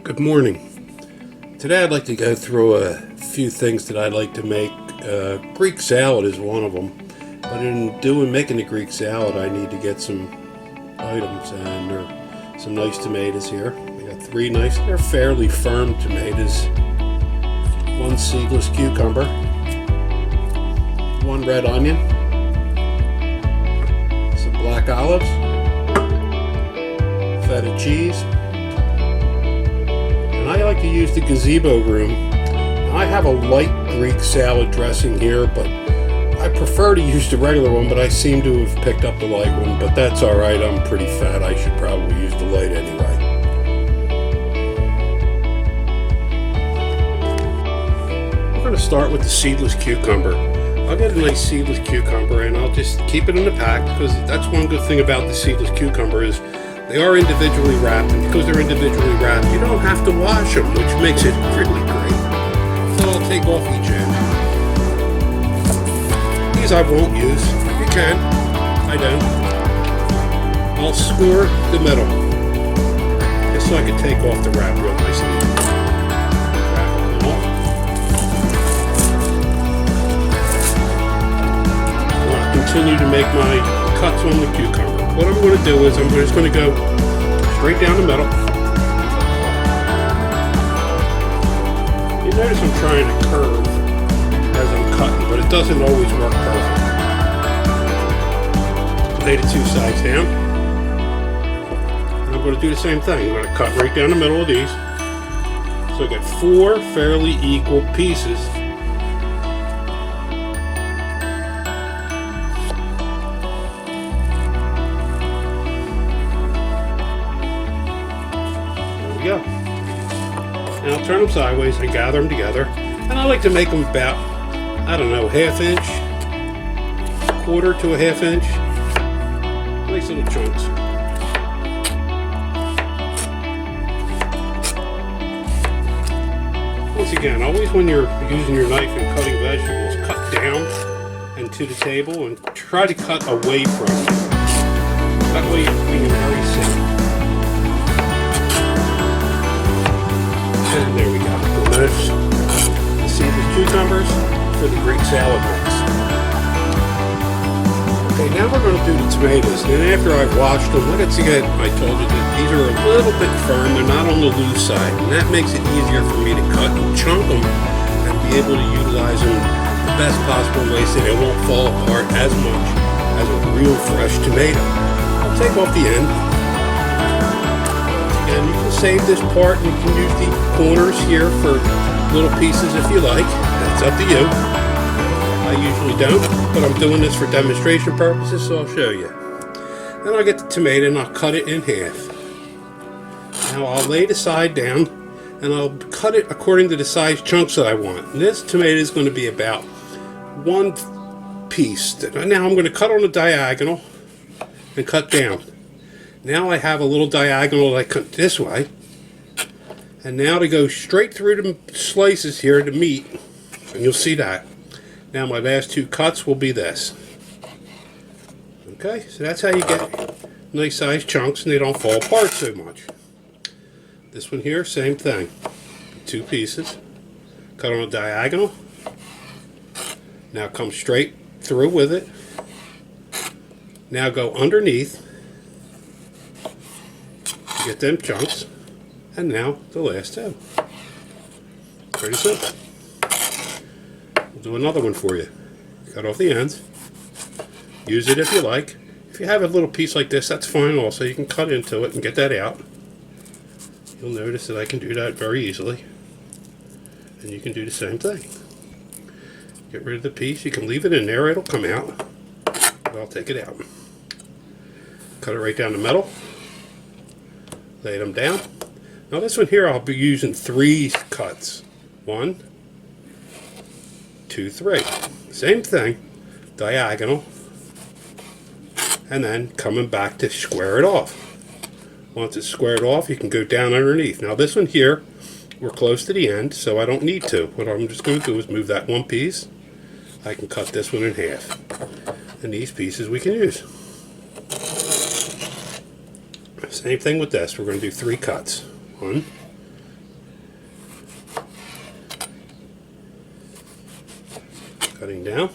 Good morning. Today I'd like to go through a few things that I'd like to make. Greek salad is one of them. But in making the Greek salad, I need to get some items, and there are some nice tomatoes here. I got three nice, they're fairly firm tomatoes. One seedless cucumber. One red onion. Some black olives. Feta cheese. I like to use the gazebo room. I have a light Greek salad dressing here, but I prefer to use the regular one, but I seem to have picked up the light one, but that's alright. I'm pretty fat. I should probably use the light anyway. We're going to start with the seedless cucumber. I'll get a nice seedless cucumber and I'll just keep it in the pack, because that's one good thing about the seedless cucumber is they are individually wrapped, and because they're individually wrapped, you don't have to wash them, which makes it really great. So I'll take off each end. These I won't use. You can. I don't. I'll score the middle, just so I can take off the wrap real nicely. Wrap them off. I'll continue to make my cuts on the cucumber. What I'm going to do is I'm just going to go straight down the middle. You notice I'm trying to curve as I'm cutting, but it doesn't always work perfect. Lay the two sides down. And I'm going to do the same thing. I'm going to cut right down the middle of these. So I got four fairly equal pieces. Go. And I'll turn them sideways and gather them together. And I like to make them about, I don't know, ½ inch, quarter to a ½ inch. Nice little chunks. Once again, always when you're using your knife and cutting vegetables, cut down and to the table and try to cut away from it. That way you're being very safe. And there we go. We'll notice the seedless cucumbers for the Greek salad mix. Okay, now we're going to do the tomatoes. And then after I've washed them, once again, I told you that these are a little bit firm. They're not on the loose side. And that makes it easier for me to cut and chunk them and be able to utilize them the best possible way so they won't fall apart as much as a real fresh tomato. I'll take off the end. And you can save this part and you can use the corners here for little pieces if you like. That's up to you. I usually don't, but I'm doing this for demonstration purposes, so I'll show you. Then I'll get the tomato and I'll cut it in half. Now I'll lay the side down and I'll cut it according to the size chunks that I want. And this tomato is going to be about one piece. Now I'm going to cut on the diagonal and cut down. Now I have a little diagonal that I cut this way. And now to go straight through the slices here, the meat, and you'll see that. Now my last two cuts will be this. Okay, so that's how you get nice sized chunks and they don't fall apart so much. This one here, same thing. Two pieces. Cut on a diagonal. Now come straight through with it. Now go underneath. Get them chunks, and now the last two. Pretty simple. We'll do another one for you. Cut off the ends. Use it if you like. If you have a little piece like this, that's fine also. You can cut into it and get that out. You'll notice that I can do that very easily. And you can do the same thing. Get rid of the piece. You can leave it in there. It'll come out. But I'll take it out. Cut it right down the middle. Lay them down. Now this one here I'll be using 3 cuts. 1, 2, 3. Same thing. Diagonal. And then coming back to square it off. Once it's squared off, you can go down underneath. Now this one here, we're close to the end, so I don't need to. What I'm just going to do is move that one piece. I can cut this one in half. And these pieces we can use. Same thing with this. We're going to do 3 cuts. 1, Cutting down.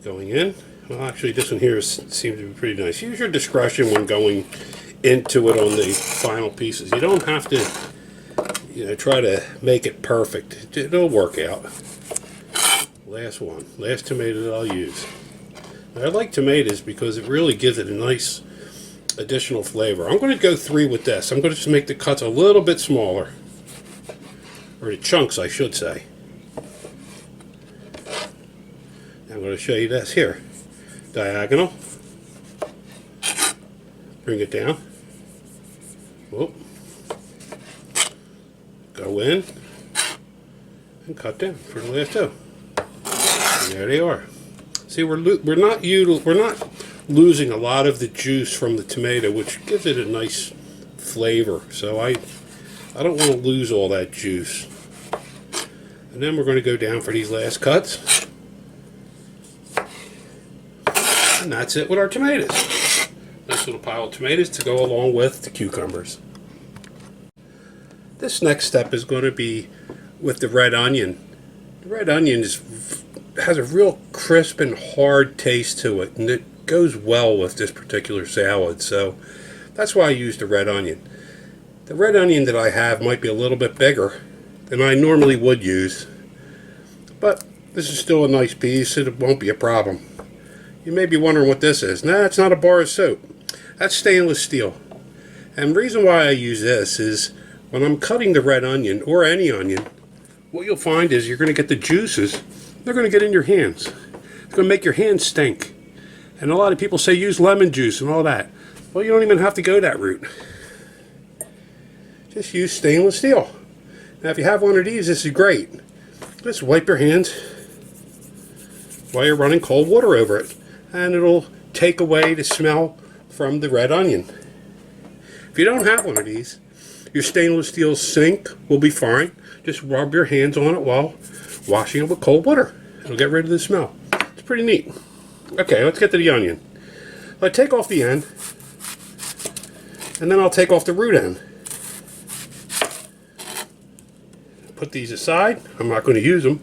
Going in. Well, actually, this one here seems to be pretty nice. Use your discretion when going into it on the final pieces. You don't have to, try to make it perfect. It'll work out. Last one. Last tomato that I'll use. Now, I like tomatoes because it really gives it a nice additional flavor. I'm going to go 3 with this. I'm going to just make the cuts a little bit smaller. Or the chunks, I should say. I'm going to show you this here. Diagonal. Bring it down. Whoop. Go in. And cut down for the last 2. And there they are. See, we're not losing a lot of the juice from the tomato, which gives it a nice flavor. So I don't want to lose all that juice. And then we're going to go down for these last cuts. And that's it with our tomatoes. Nice little pile of tomatoes to go along with the cucumbers. This next step is going to be with the red onion. The red onion has a real crisp and hard taste to it, and it goes well with this particular salad. So that's why I use the red onion. The red onion that I have might be a little bit bigger than I normally would use, but this is still a nice piece. It won't be a problem. You may be wondering what this is. Nah, it's not a bar of soap. That's stainless steel. And the reason why I use this is when I'm cutting the red onion, or any onion, what you'll find is you're going to get the juices. They're going to get in your hands. It's going to make your hands stink. And a lot of people say use lemon juice and all that. Well, you don't even have to go that route. Just use stainless steel. Now, if you have one of these, this is great. Just wipe your hands while you're running cold water over it, and it'll take away the smell from the red onion. If you don't have one of these, your stainless steel sink will be fine. Just rub your hands on it while washing it with cold water. It'll get rid of the smell. It's pretty neat. Okay, let's get to the onion. I take off the end, and then I'll take off the root end. Put these aside. I'm not going to use them.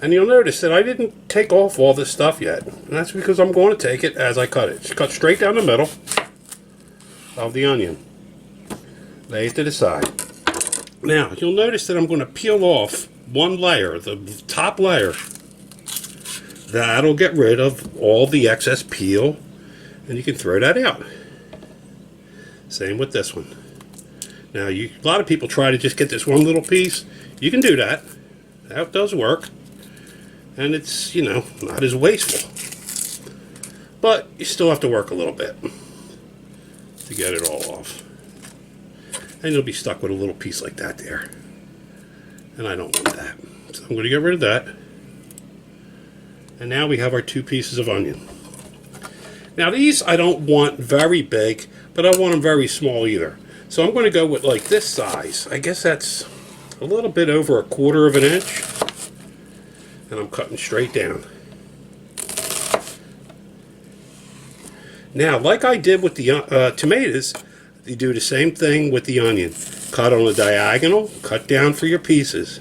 And you'll notice that I didn't take off all this stuff yet. And that's because I'm going to take it as I cut it. Just cut straight down the middle of the onion. Lay it to the side. Now, you'll notice that I'm going to peel off one layer, the top layer. That'll get rid of all the excess peel, and you can throw that out. Same with this one. Now, a lot of people try to just get this one little piece. You can do that. That does work. And it's, not as wasteful. But you still have to work a little bit to get it all off. And you'll be stuck with a little piece like that there. And I don't want that. So I'm going to get rid of that. And now we have our 2 pieces of onion. Now these I don't want very big, but I don't want them very small either. So I'm going to go with like this size. I guess that's a little bit over 1/4 of an inch. And I'm cutting straight down. Now, like I did with the tomatoes, you do the same thing with the onion. Cut on a diagonal, cut down for your pieces.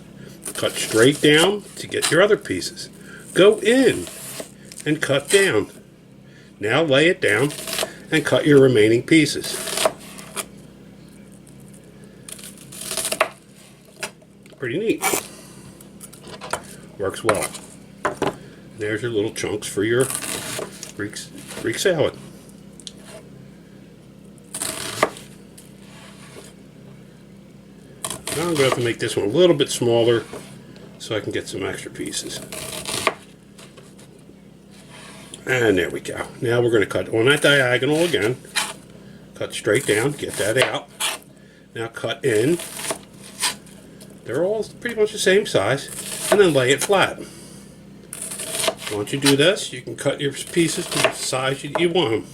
Cut straight down to get your other pieces. Go in and cut down. Now lay it down and cut your remaining pieces. Pretty neat. Works well. There's your little chunks for your Greek salad. Now I'm going to have to make this one a little bit smaller so I can get some extra pieces. And there we go. Now we're going to cut on that diagonal again. Cut straight down, get that out. Now cut in. They're all pretty much the same size. And then lay it flat. Once you do this, you can cut your pieces to the size you want them.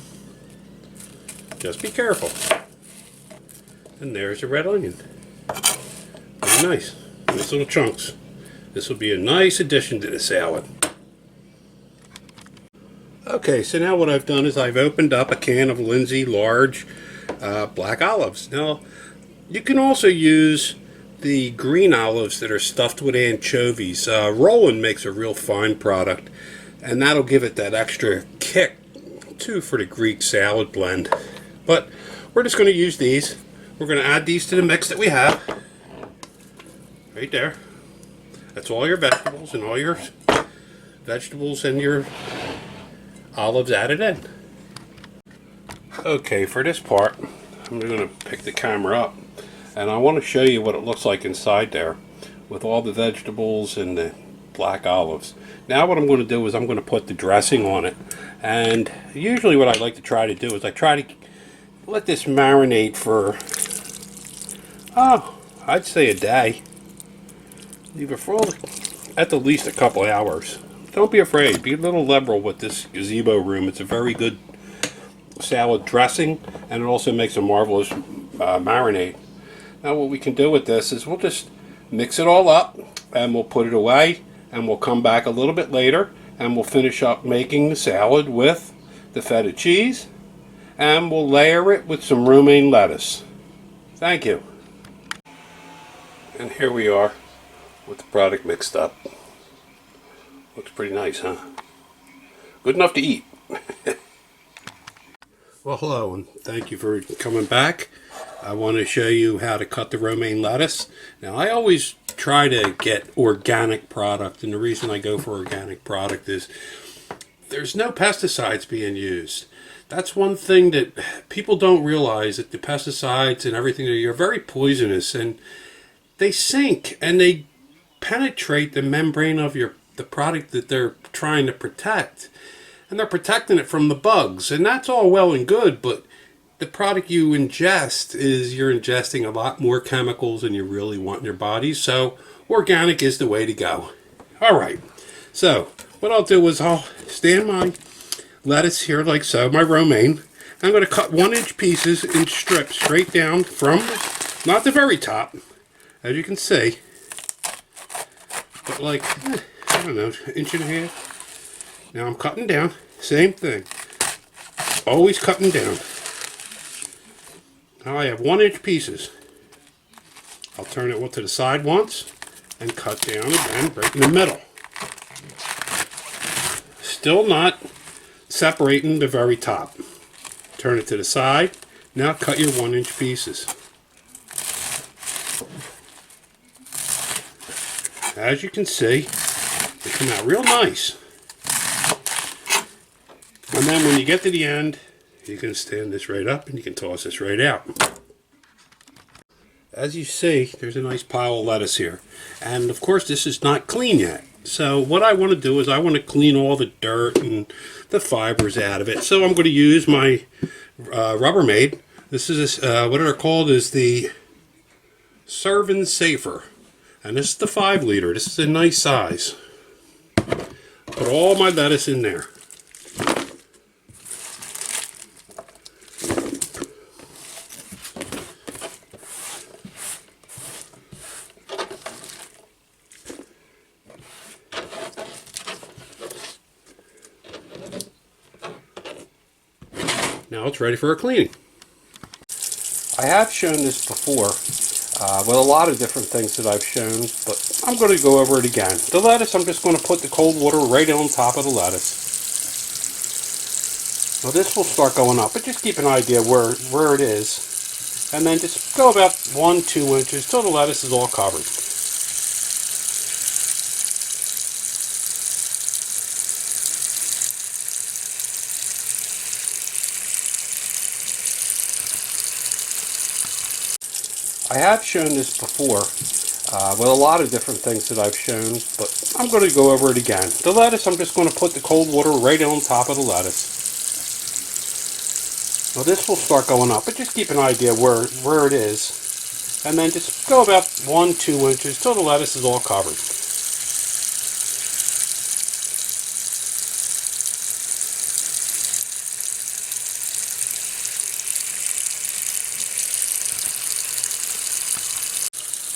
Just be careful. And there's your red onion. Very nice. Nice little chunks. This will be a nice addition to the salad. Okay, so now what I've done is I've opened up a can of Lindsay large black olives. Now, you can also use the green olives that are stuffed with anchovies. Roland makes a real fine product, and that'll give it that extra kick too for the Greek salad blend. But we're just going to use these. We're going to add these to the mix that we have. Right there. That's all your vegetables and your olives added in. Okay, for this part, I'm going to pick the camera up, and I want to show you what it looks like inside there with all the vegetables and the black olives. Now what I'm going to do is I'm going to put the dressing on it, and usually what I like to try to do is I try to let this marinate for, I'd say a day. Leave it for at the least a couple hours. Don't be afraid. Be a little liberal with this gazebo room. It's a very good salad dressing, and it also makes a marvelous marinade. Now what we can do with this is we'll just mix it all up, and we'll put it away, and we'll come back a little bit later, and we'll finish up making the salad with the feta cheese, and we'll layer it with some romaine lettuce. Thank you. And here we are with the product mixed up. Looks pretty nice, huh? Good enough to eat. Well, hello, and thank you for coming back. I want to show you how to cut the romaine lettuce. Now, I always try to get organic product, and the reason I go for organic product is there's no pesticides being used. That's one thing that people don't realize, that the pesticides and everything are very poisonous, and they sink and they penetrate the membrane of the product that they're trying to protect. And they're protecting it from the bugs, and that's all well and good, but the product you ingest you're ingesting a lot more chemicals than you really want in your body. So organic is the way to go. All right, so what I'll do is I'll stand my lettuce here like so, my romaine. I'm going to cut 1-inch pieces in strips straight down from, not the very top, as you can see, but like, I don't know, 1.5 inches. Now I'm cutting down, same thing, always cutting down. Now I have 1-inch pieces. I'll turn it to the side once and cut down again right in the middle. Still not separating the very top. Turn it to the side. Now cut your 1-inch pieces. As you can see, they come out real nice. And then when you get to the end, you can stand this right up and you can toss this right out. As you see, there's a nice pile of lettuce here. And of course, this is not clean yet. So what I want to do is I want to clean all the dirt and the fibers out of it. So I'm going to use my Rubbermaid. This is what they're called is the Serve Safer. And this is the 5-liter. This is a nice size. Put all my lettuce in there. Now it's ready for a cleaning. I have shown this before with a lot of different things that I've shown, but I'm going to go over it again. The lettuce, I'm just going to put the cold water right on top of the lettuce. Now this will start going up, but just keep an idea where it is, and then just go about 1-2 inches till the lettuce is all covered. I have shown this before with a lot of different things that I've shown, but I'm going to go over it again. The lettuce, I'm just going to put the cold water right on top of the lettuce. Now this will start going up, but just keep an idea where it is, and then just go about 1-2 inches till the lettuce is all covered.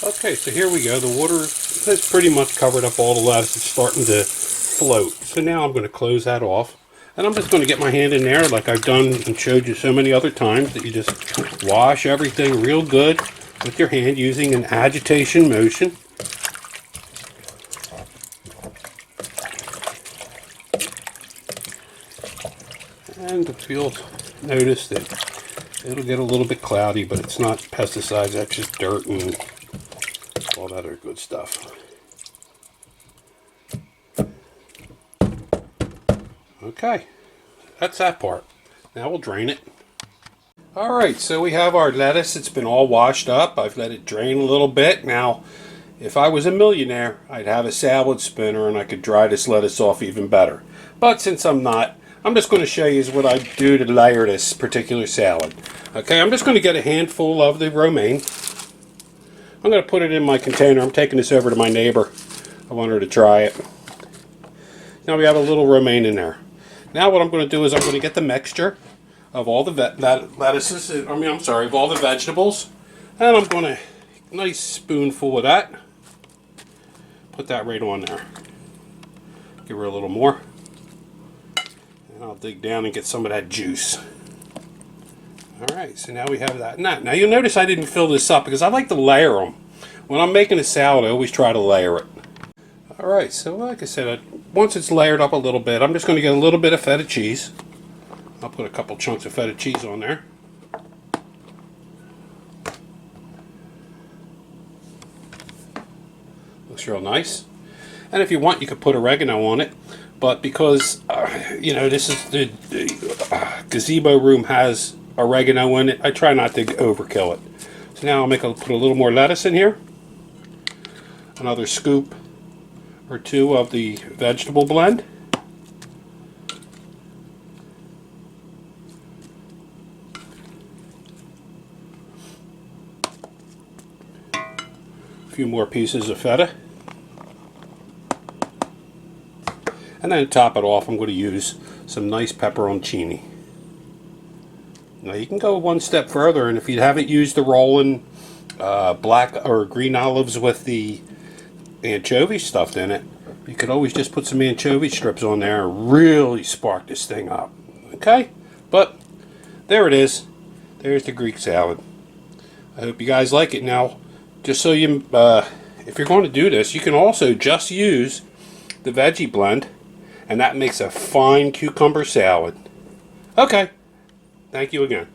Okay, so here we go. The water has pretty much covered up all the lettuce. It's starting to float. So now I'm going to close that off. And I'm just going to get my hand in there like I've done and showed you so many other times, that you just wash everything real good with your hand using an agitation motion. And if you'll notice that it'll get a little bit cloudy, but it's not pesticides, that's just dirt and all that other good stuff. Okay, that's that part. Now we'll drain it. Alright, so we have our lettuce. It's been all washed up. I've let it drain a little bit. Now, if I was a millionaire, I'd have a salad spinner and I could dry this lettuce off even better. But since I'm not, I'm just going to show you what I do to layer this particular salad. Okay, I'm just going to get a handful of the romaine. I'm going to put it in my container. I'm taking this over to my neighbor. I want her to try it. Now we have a little romaine in there. Now what I'm going to do is I'm going to get the mixture of all the lettuces, of all the vegetables, and I'm going to, nice spoonful of that, put that right on there. Give her a little more, and I'll dig down and get some of that juice. Alright, so now we have that. Now you'll notice I didn't fill this up because I like to layer them. When I'm making a salad, I always try to layer it. Alright, so like I said, once it's layered up a little bit, I'm just going to get a little bit of feta cheese. I'll put a couple chunks of feta cheese on there. Looks real nice. And if you want, you could put oregano on it. But because, this is the gazebo room has oregano in it, I try not to overkill it. So now I'll put a little more lettuce in here. Another scoop or two of the vegetable blend. A few more pieces of feta. And then to top it off, I'm going to use some nice pepperoncini. Now you can go one step further, and if you haven't used the rolling black or green olives with the anchovy stuffed in it, you could always just put some anchovy strips on there and really spark this thing up. Okay? But there it is. There's the Greek salad. I hope you guys like it. Now, just so you, if you're going to do this, you can also just use the veggie blend, and that makes a fine cucumber salad. Okay. Thank you again.